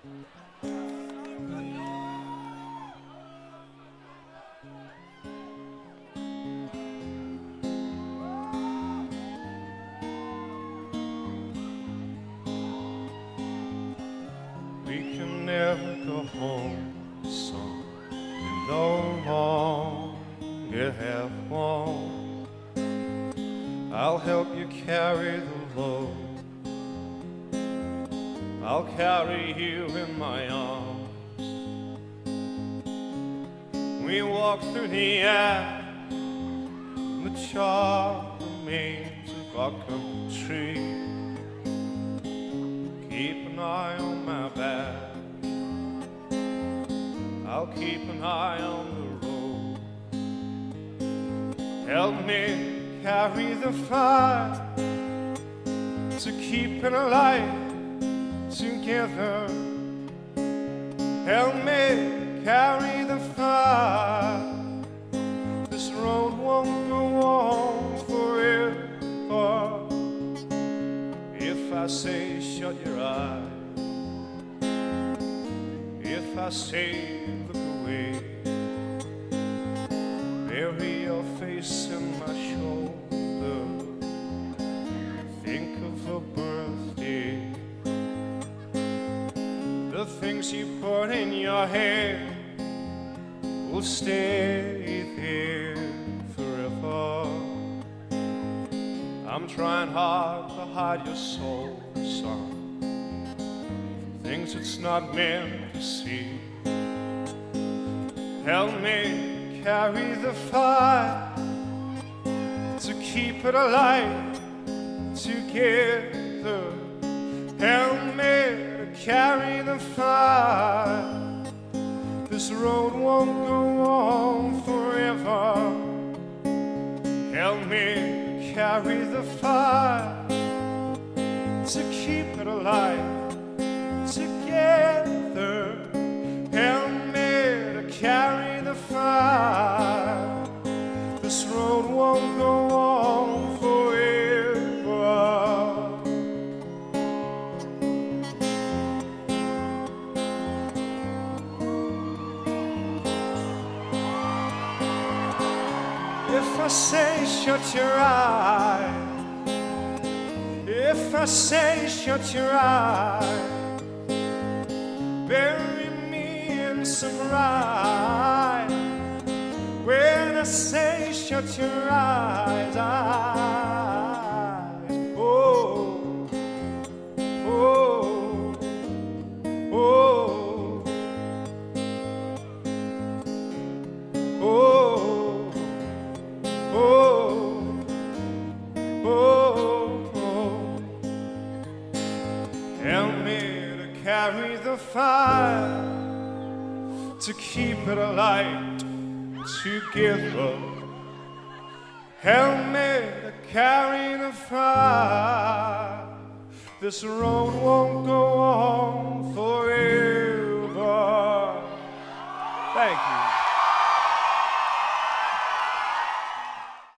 We can never go home, son. You no longer have one. I'll help you carry the load. I'll carry you in my arms. We walk through the air, the charred remains of our country. Keep an eye on my back. I'll keep an eye on the road. Help me carry the fire to keep it alive together. Help me carry the fire. This road won't go on forever. If I say shut your eyes, if I say look away, bury your face in my shoulder, think of a birthday, the things you put in your hair will stay there forever. I'm trying hard to hide your soul, son, things it's not meant to see. Help me carry the fire to keep it alive together. Help me to carry the fire. This road won't go on forever. Help me carry the fire to keep it alive together. Help me to carry the fire. This road won't go on forever. If I say shut your eyes, if I say shut your eyes, bury me in some rye. When I say shut your eyes, oh, oh, oh, oh, oh. Help me to carry the fire, to keep it alight together. Help me to carry the fire. This road won't go on forever. Thank you.